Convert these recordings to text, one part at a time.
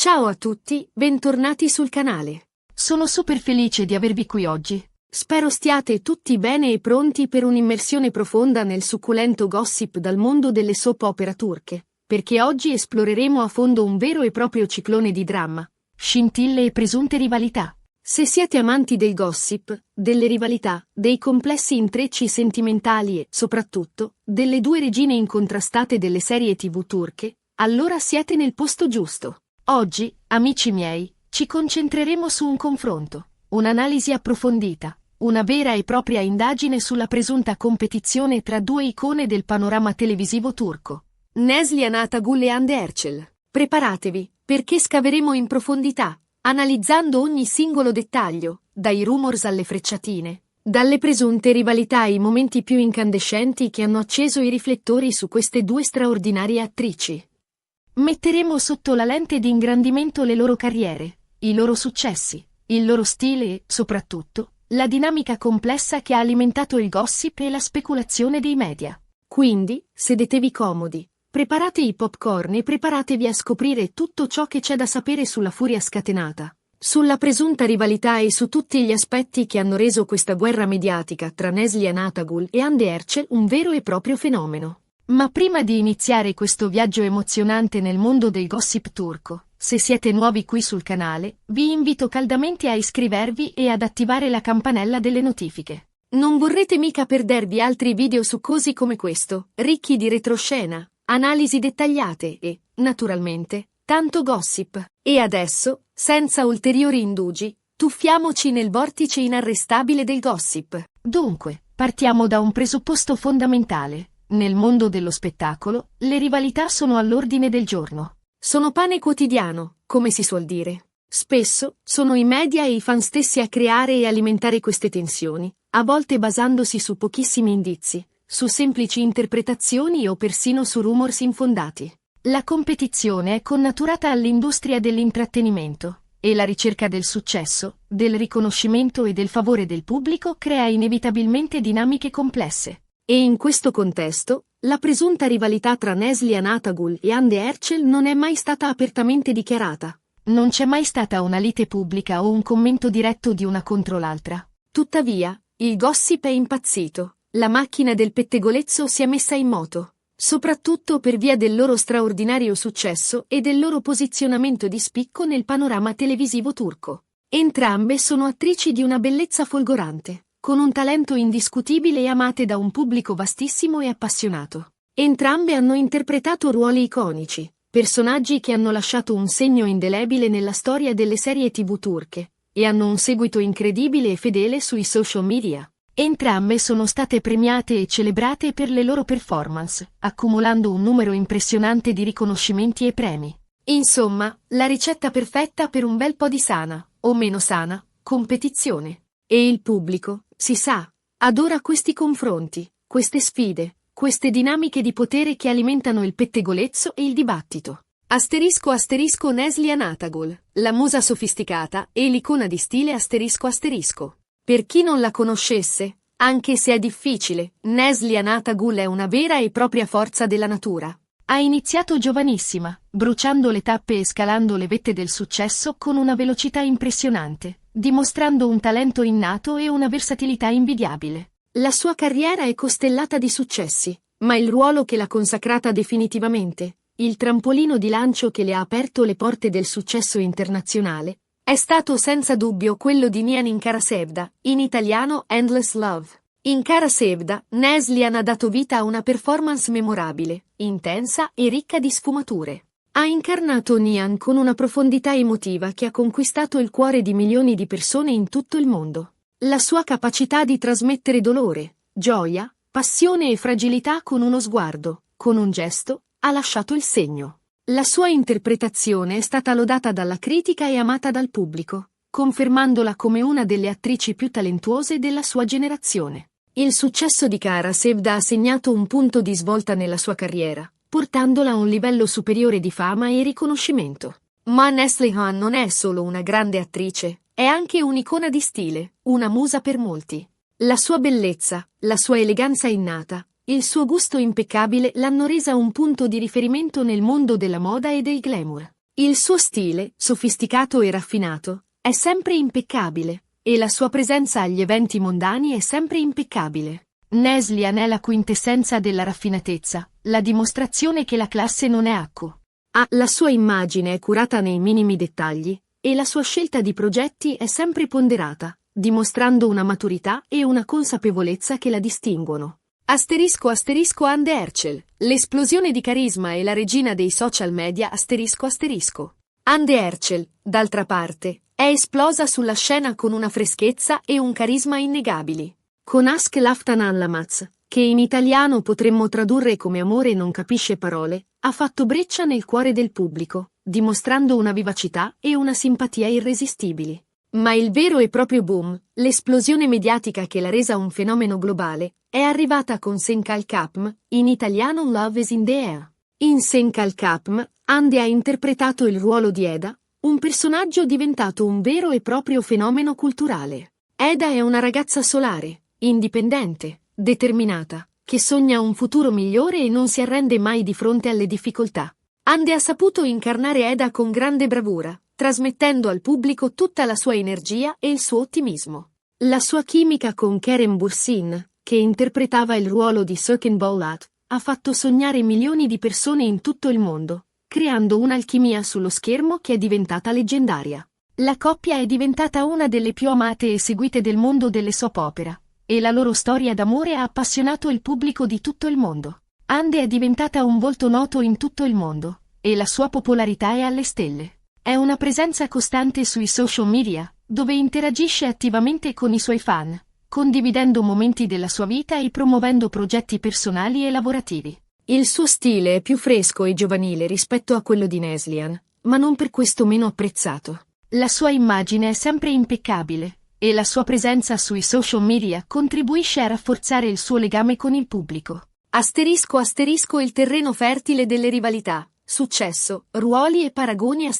Ciao a tutti, bentornati sul canale. Sono super felice di avervi qui oggi. Spero stiate tutti bene e pronti per un'immersione profonda nel succulento gossip dal mondo delle soap opera turche, perché oggi esploreremo a fondo un vero e proprio ciclone di dramma, Scintille e presunte rivalità. Se siete amanti del gossip, delle rivalità, dei complessi intrecci sentimentali e, soprattutto, delle due regine incontrastate delle serie TV turche, allora siete nel posto giusto. Oggi, amici miei, ci concentreremo su un confronto, un'analisi approfondita, una vera e propria indagine sulla presunta competizione tra due icone del panorama televisivo turco. Neslihan Atagul e Hande Erçel. Preparatevi, perché scaveremo in profondità, analizzando ogni singolo dettaglio, dai rumors alle frecciatine, dalle presunte rivalità ai momenti più incandescenti che hanno acceso i riflettori su queste due straordinarie attrici. Metteremo sotto la lente di ingrandimento le loro carriere, i loro successi, il loro stile e, soprattutto, la dinamica complessa che ha alimentato il gossip e la speculazione dei media. Quindi, sedetevi comodi, preparate i popcorn e preparatevi a scoprire tutto ciò che c'è da sapere sulla furia scatenata, sulla presunta rivalità e su tutti gli aspetti che hanno reso questa guerra mediatica tra Neslihan Atagul e Hande Erçel un vero e proprio fenomeno. Ma prima di iniziare questo viaggio emozionante nel mondo del gossip turco, se siete nuovi qui sul canale, vi invito caldamente a iscrivervi e ad attivare la campanella delle notifiche. Non vorrete mica perdervi altri video succosi come questo, ricchi di retroscena, analisi dettagliate e, naturalmente, tanto gossip. E adesso, senza ulteriori indugi, tuffiamoci nel vortice inarrestabile del gossip. Dunque, partiamo da un presupposto fondamentale. Nel mondo dello spettacolo, le rivalità sono all'ordine del giorno. Sono pane quotidiano, come si suol dire. Spesso, sono i media e i fan stessi a creare e alimentare queste tensioni, a volte basandosi su pochissimi indizi, su semplici interpretazioni o persino su rumors infondati. La competizione è connaturata all'industria dell'intrattenimento, e la ricerca del successo, del riconoscimento e del favore del pubblico crea inevitabilmente dinamiche complesse. E in questo contesto, la presunta rivalità tra Neslihan Atagul e Hande Erçel non è mai stata apertamente dichiarata. Non c'è mai stata una lite pubblica o un commento diretto di una contro l'altra. Tuttavia, il gossip è impazzito, la macchina del pettegolezzo si è messa in moto, soprattutto per via del loro straordinario successo e del loro posizionamento di spicco nel panorama televisivo turco. Entrambe sono attrici di una bellezza folgorante, con un talento indiscutibile e amate da un pubblico vastissimo e appassionato. Entrambe hanno interpretato ruoli iconici, personaggi che hanno lasciato un segno indelebile nella storia delle serie TV turche, e hanno un seguito incredibile e fedele sui social media. Entrambe sono state premiate e celebrate per le loro performance, accumulando un numero impressionante di riconoscimenti e premi. Insomma, la ricetta perfetta per un bel po' di sana, o meno sana, competizione. E il pubblico, si sa, adora questi confronti, queste sfide, queste dinamiche di potere che alimentano il pettegolezzo e il dibattito. Asterisco asterisco Neslihan Atagul, la musa sofisticata e l'icona di stile asterisco asterisco. Per chi non la conoscesse, anche se è difficile, Neslihan Atagul è una vera e propria forza della natura. Ha iniziato giovanissima, bruciando le tappe e scalando le vette del successo con una velocità impressionante, dimostrando un talento innato e una versatilità invidiabile. La sua carriera è costellata di successi, ma il ruolo che l'ha consacrata definitivamente, il trampolino di lancio che le ha aperto le porte del successo internazionale, è stato senza dubbio quello di Nihan in Kara Sevda, in italiano Endless Love. In Kara Sevda, Neslihan ha dato vita a una performance memorabile, intensa e ricca di sfumature. Ha incarnato Nihan con una profondità emotiva che ha conquistato il cuore di milioni di persone in tutto il mondo. La sua capacità di trasmettere dolore, gioia, passione e fragilità con uno sguardo, con un gesto, ha lasciato il segno. La sua interpretazione è stata lodata dalla critica e amata dal pubblico, confermandola come una delle attrici più talentuose della sua generazione. Il successo di Kara Sevda ha segnato un punto di svolta nella sua carriera, portandola a un livello superiore di fama e riconoscimento. Ma Neslihan non è solo una grande attrice, è anche un'icona di stile, una musa per molti. La sua bellezza, la sua eleganza innata, il suo gusto impeccabile l'hanno resa un punto di riferimento nel mondo della moda e del glamour. Il suo stile, sofisticato e raffinato, è sempre impeccabile, e la sua presenza agli eventi mondani è sempre impeccabile. Neslihan è la quintessenza della raffinatezza, la dimostrazione che la classe non è acqua. La sua immagine è curata nei minimi dettagli, e la sua scelta di progetti è sempre ponderata, dimostrando una maturità e una consapevolezza che la distinguono. *Anne Herschel, l'esplosione di carisma e la regina dei social media. Anne Herschel, d'altra parte, è esplosa sulla scena con una freschezza e un carisma innegabili. Con Ask Laftan Allamaz, che in italiano potremmo tradurre come amore non capisce parole, ha fatto breccia nel cuore del pubblico, dimostrando una vivacità e una simpatia irresistibili. Ma il vero e proprio boom, l'esplosione mediatica che l'ha resa un fenomeno globale, è arrivata con Senkal Kapm, in italiano Love is in the Air. In Senkal Kapm, Anne ha interpretato il ruolo di Eda, un personaggio diventato un vero e proprio fenomeno culturale. Eda è una ragazza solare, indipendente, determinata, che sogna un futuro migliore e non si arrende mai di fronte alle difficoltà. Anne ha saputo incarnare Eda con grande bravura, trasmettendo al pubblico tutta la sua energia e il suo ottimismo. La sua chimica con Keren Bursin, che interpretava il ruolo di Söken Bowlat, ha fatto sognare milioni di persone in tutto il mondo, creando un'alchimia sullo schermo che è diventata leggendaria. La coppia è diventata una delle più amate e seguite del mondo delle soap opera, e la loro storia d'amore ha appassionato il pubblico di tutto il mondo. Anne è diventata un volto noto in tutto il mondo, e la sua popolarità è alle stelle. È una presenza costante sui social media, dove interagisce attivamente con i suoi fan, condividendo momenti della sua vita e promuovendo progetti personali e lavorativi. Il suo stile è più fresco e giovanile rispetto a quello di Neslihan, ma non per questo meno apprezzato. La sua immagine è sempre impeccabile, e la sua presenza sui social media contribuisce a rafforzare il suo legame con il pubblico. Il terreno fertile delle rivalità, successo, ruoli e paragoni.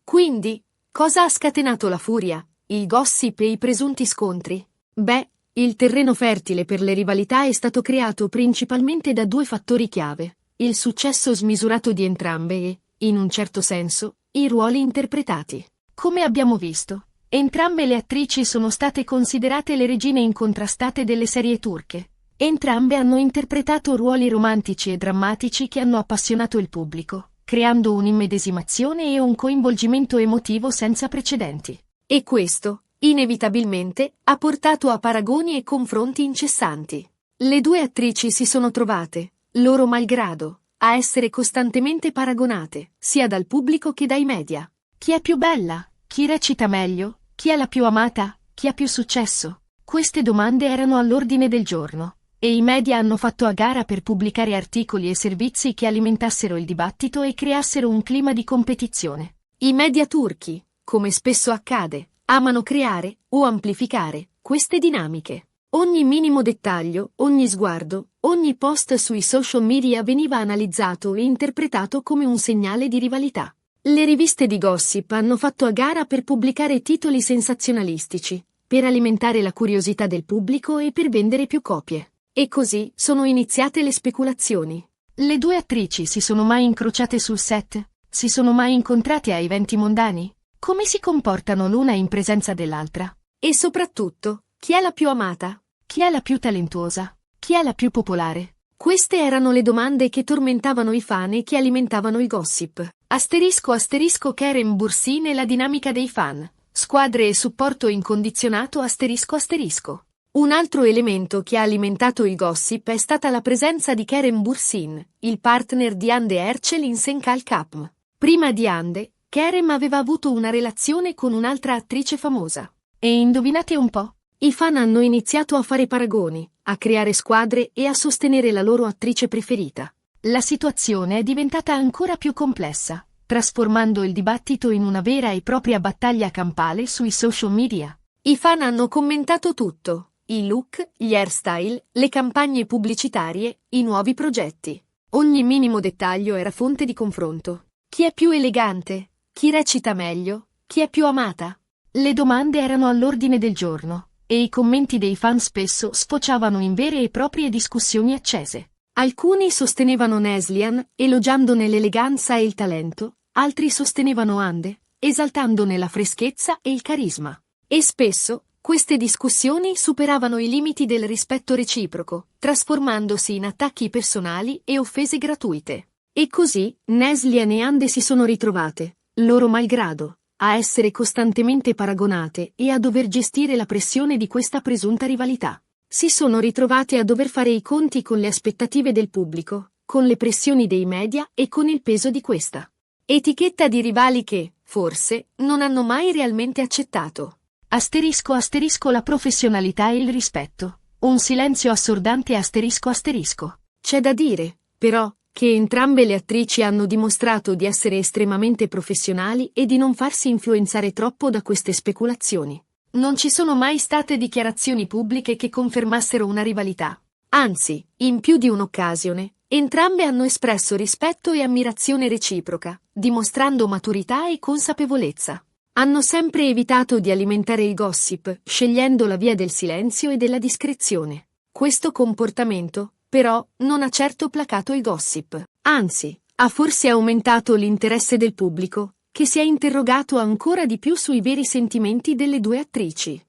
Quindi, cosa ha scatenato la furia, il gossip e i presunti scontri? Beh, il terreno fertile per le rivalità è stato creato principalmente da due fattori chiave: il successo smisurato di entrambe e, in un certo senso, i ruoli interpretati. Come abbiamo visto, entrambe le attrici sono state considerate le regine incontrastate delle serie turche. Entrambe hanno interpretato ruoli romantici e drammatici che hanno appassionato il pubblico, creando un'immedesimazione e un coinvolgimento emotivo senza precedenti. E questo, inevitabilmente, ha portato a paragoni e confronti incessanti. Le due attrici si sono trovate, loro malgrado, a essere costantemente paragonate, sia dal pubblico che dai media. Chi è più bella? Chi recita meglio? Chi è la più amata? Chi ha più successo? Queste domande erano all'ordine del giorno, e i media hanno fatto a gara per pubblicare articoli e servizi che alimentassero il dibattito e creassero un clima di competizione. I media turchi, come spesso accade, amano creare o amplificare queste dinamiche. Ogni minimo dettaglio, ogni sguardo, ogni post sui social media veniva analizzato e interpretato come un segnale di rivalità. Le riviste di gossip hanno fatto a gara per pubblicare titoli sensazionalistici, per alimentare la curiosità del pubblico e per vendere più copie. E così sono iniziate le speculazioni. Le due attrici si sono mai incrociate sul set? Si sono mai incontrate a eventi mondani? Come si comportano l'una in presenza dell'altra? E soprattutto, chi è la più amata? Chi è la più talentuosa? Chi è la più popolare? Queste erano le domande che tormentavano i fan e che alimentavano il gossip. Keren Bursin e la dinamica dei fan. Squadre e supporto incondizionato. Un altro elemento che ha alimentato il gossip è stata la presenza di Keren Bursin, il partner di Anne Herschel in Senkal Kapm. Prima di Anne, Keren aveva avuto una relazione con un'altra attrice famosa. E indovinate un po'? I fan hanno iniziato a fare paragoni, a creare squadre e a sostenere la loro attrice preferita. La situazione è diventata ancora più complessa, trasformando il dibattito in una vera e propria battaglia campale sui social media. I fan hanno commentato tutto: i look, gli hairstyle, le campagne pubblicitarie, i nuovi progetti. Ogni minimo dettaglio era fonte di confronto. Chi è più elegante? Chi recita meglio? Chi è più amata? Le domande erano all'ordine del giorno, e i commenti dei fan spesso sfociavano in vere e proprie discussioni accese. Alcuni sostenevano Neslihan, elogiandone l'eleganza e il talento, altri sostenevano Hande, esaltandone la freschezza e il carisma. E spesso, queste discussioni superavano i limiti del rispetto reciproco, trasformandosi in attacchi personali e offese gratuite. E così, Neslihan e Hande si sono ritrovate, loro malgrado, a essere costantemente paragonate e a dover gestire la pressione di questa presunta rivalità. Si sono ritrovate a dover fare i conti con le aspettative del pubblico, con le pressioni dei media e con il peso di questa etichetta di rivali che, forse, non hanno mai realmente accettato. Asterisco asterisco la professionalità e il rispetto. Un silenzio assordante asterisco asterisco. C'è da dire, però, che entrambe le attrici hanno dimostrato di essere estremamente professionali e di non farsi influenzare troppo da queste speculazioni. Non ci sono mai state dichiarazioni pubbliche che confermassero una rivalità. Anzi, in più di un'occasione, entrambe hanno espresso rispetto e ammirazione reciproca, dimostrando maturità e consapevolezza. Hanno sempre evitato di alimentare il gossip, scegliendo la via del silenzio e della discrezione. Questo comportamento, però, non ha certo placato il gossip. Anzi, ha forse aumentato l'interesse del pubblico, che si è interrogato ancora di più sui veri sentimenti delle due attrici.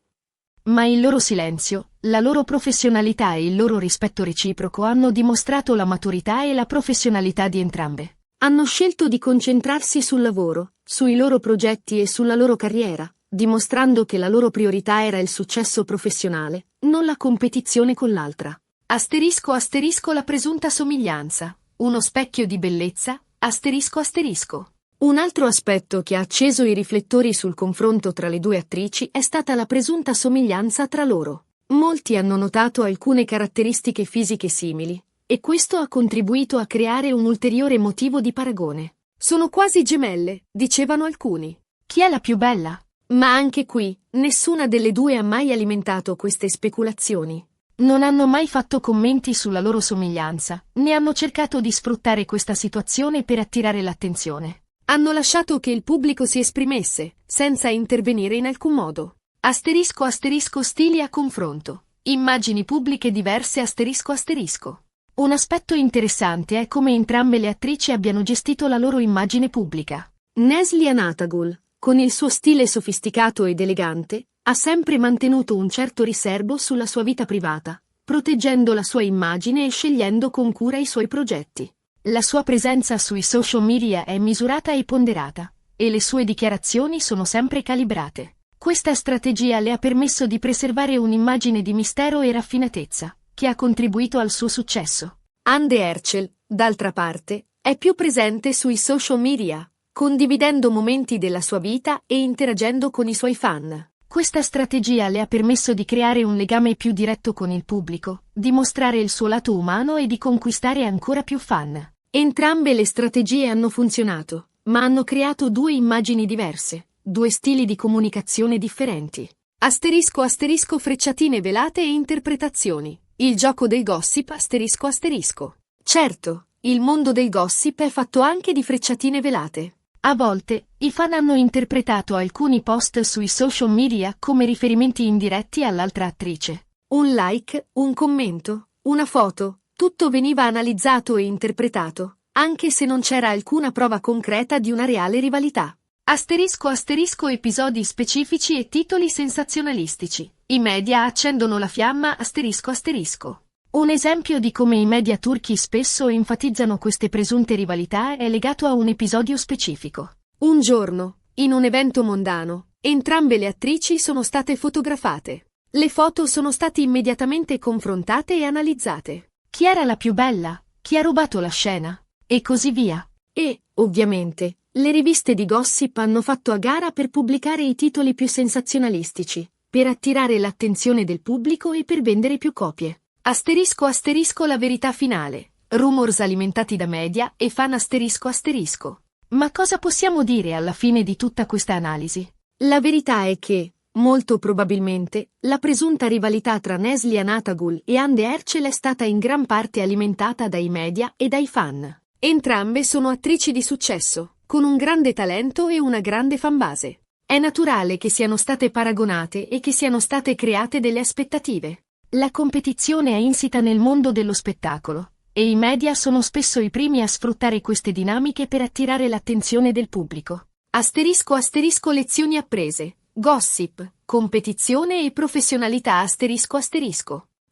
Ma il loro silenzio, la loro professionalità e il loro rispetto reciproco hanno dimostrato la maturità e la professionalità di entrambe. Hanno scelto di concentrarsi sul lavoro, sui loro progetti e sulla loro carriera, dimostrando che la loro priorità era il successo professionale, non la competizione con l'altra. Asterisco asterisco la presunta somiglianza. Uno specchio di bellezza, asterisco asterisco. Un altro aspetto che ha acceso i riflettori sul confronto tra le due attrici è stata la presunta somiglianza tra loro. Molti hanno notato alcune caratteristiche fisiche simili, e questo ha contribuito a creare un ulteriore motivo di paragone. Sono quasi gemelle, dicevano alcuni. Chi è la più bella? Ma anche qui, nessuna delle due ha mai alimentato queste speculazioni. Non hanno mai fatto commenti sulla loro somiglianza, né hanno cercato di sfruttare questa situazione per attirare l'attenzione. Hanno lasciato che il pubblico si esprimesse, senza intervenire in alcun modo. Asterisco asterisco stili a confronto. Immagini pubbliche diverse asterisco asterisco. Un aspetto interessante è come entrambe le attrici abbiano gestito la loro immagine pubblica. Neslihan Atagul, con il suo stile sofisticato ed elegante, ha sempre mantenuto un certo riserbo sulla sua vita privata, proteggendo la sua immagine e scegliendo con cura i suoi progetti. La sua presenza sui social media è misurata e ponderata, e le sue dichiarazioni sono sempre calibrate. Questa strategia le ha permesso di preservare un'immagine di mistero e raffinatezza, che ha contribuito al suo successo. Hande Erçel, d'altra parte, è più presente sui social media, condividendo momenti della sua vita e interagendo con i suoi fan. Questa strategia le ha permesso di creare un legame più diretto con il pubblico, di mostrare il suo lato umano e di conquistare ancora più fan. Entrambe le strategie hanno funzionato, ma hanno creato due immagini diverse, due stili di comunicazione differenti. Asterisco asterisco frecciatine velate e interpretazioni. Il gioco del gossip asterisco asterisco. Certo, il mondo del gossip è fatto anche di frecciatine velate. A volte, i fan hanno interpretato alcuni post sui social media come riferimenti indiretti all'altra attrice. Un like, un commento, una foto, tutto veniva analizzato e interpretato, anche se non c'era alcuna prova concreta di una reale rivalità. Asterisco asterisco episodi specifici e titoli sensazionalistici. I media accendono la fiamma asterisco asterisco. Un esempio di come i media turchi spesso enfatizzano queste presunte rivalità è legato a un episodio specifico. Un giorno, in un evento mondano, entrambe le attrici sono state fotografate. Le foto sono state immediatamente confrontate e analizzate. Chi era la più bella? Chi ha rubato la scena? E così via. E, ovviamente, le riviste di gossip hanno fatto a gara per pubblicare i titoli più sensazionalistici, per attirare l'attenzione del pubblico e per vendere più copie. Asterisco asterisco la verità finale. Rumors alimentati da media e fan asterisco asterisco. Ma cosa possiamo dire alla fine di tutta questa analisi? La verità è che, molto probabilmente, la presunta rivalità tra Neslihan Atagul e Hande Erçel è stata in gran parte alimentata dai media e dai fan. Entrambe sono attrici di successo, con un grande talento e una grande fanbase. È naturale che siano state paragonate e che siano state create delle aspettative. La competizione è insita nel mondo dello spettacolo, e i media sono spesso i primi a sfruttare queste dinamiche per attirare l'attenzione del pubblico. *** lezioni apprese, gossip, competizione e professionalità ***.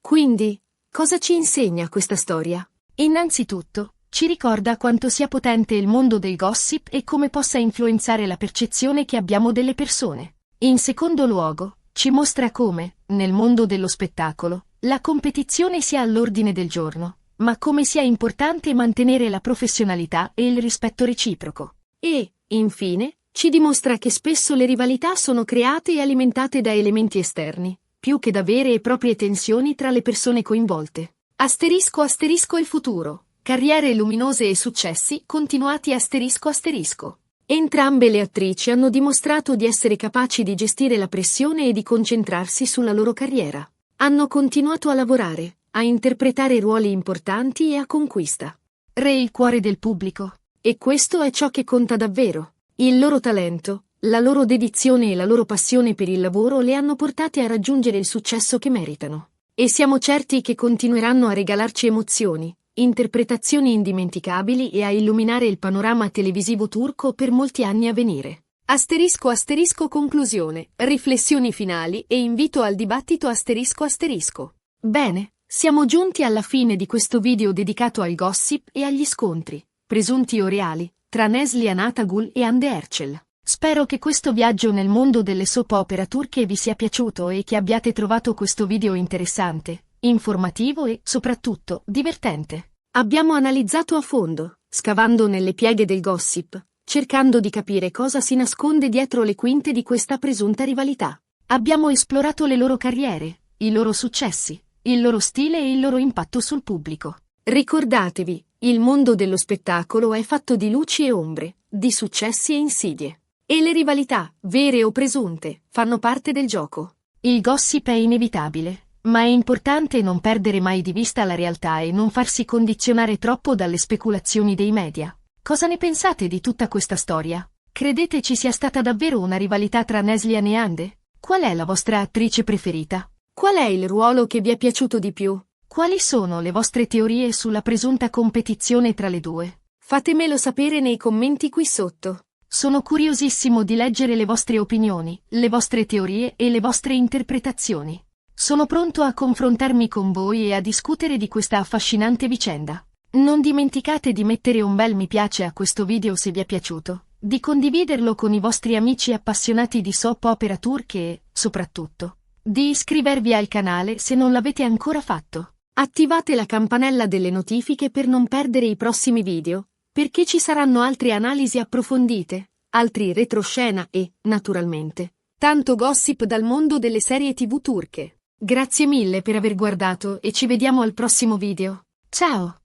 Quindi, cosa ci insegna questa storia? Innanzitutto, ci ricorda quanto sia potente il mondo del gossip e come possa influenzare la percezione che abbiamo delle persone. In secondo luogo, ci mostra come, nel mondo dello spettacolo, la competizione sia all'ordine del giorno, ma come sia importante mantenere la professionalità e il rispetto reciproco. E, infine, ci dimostra che spesso le rivalità sono create e alimentate da elementi esterni, più che da vere e proprie tensioni tra le persone coinvolte. *** il futuro. Carriere luminose e successi continuati ***. Entrambe le attrici hanno dimostrato di essere capaci di gestire la pressione e di concentrarsi sulla loro carriera. Hanno continuato a lavorare, a interpretare ruoli importanti e a conquista. Il cuore del pubblico. E questo è ciò che conta davvero. Il loro talento, la loro dedizione e la loro passione per il lavoro le hanno portate a raggiungere il successo che meritano. E siamo certi che continueranno a regalarci emozioni, interpretazioni indimenticabili e a illuminare il panorama televisivo turco per molti anni a venire. *** Conclusione, riflessioni finali e invito al dibattito ***. Bene, siamo giunti alla fine di questo video dedicato al gossip e agli scontri, presunti o reali, tra Neslihan Atagul e Hande Erçel. Spero che questo viaggio nel mondo delle soap opera turche vi sia piaciuto e che abbiate trovato questo video interessante, informativo e, soprattutto, divertente. Abbiamo analizzato a fondo, scavando nelle pieghe del gossip, cercando di capire cosa si nasconde dietro le quinte di questa presunta rivalità. Abbiamo esplorato le loro carriere, i loro successi, il loro stile e il loro impatto sul pubblico. Ricordatevi, il mondo dello spettacolo è fatto di luci e ombre, di successi e insidie. E le rivalità, vere o presunte, fanno parte del gioco. Il gossip è inevitabile, ma è importante non perdere mai di vista la realtà e non farsi condizionare troppo dalle speculazioni dei media. Cosa ne pensate di tutta questa storia? Credete ci sia stata davvero una rivalità tra Neslihan e Hande? Qual è la vostra attrice preferita? Qual è il ruolo che vi è piaciuto di più? Quali sono le vostre teorie sulla presunta competizione tra le due? Fatemelo sapere nei commenti qui sotto. Sono curiosissimo di leggere le vostre opinioni, le vostre teorie e le vostre interpretazioni. Sono pronto a confrontarmi con voi e a discutere di questa affascinante vicenda. Non dimenticate di mettere un bel mi piace a questo video se vi è piaciuto, di condividerlo con i vostri amici appassionati di soap opera turche e, soprattutto, di iscrivervi al canale se non l'avete ancora fatto. Attivate la campanella delle notifiche per non perdere i prossimi video, perché ci saranno altre analisi approfondite, altri retroscena e, naturalmente, tanto gossip dal mondo delle serie TV turche. Grazie mille per aver guardato e ci vediamo al prossimo video. Ciao!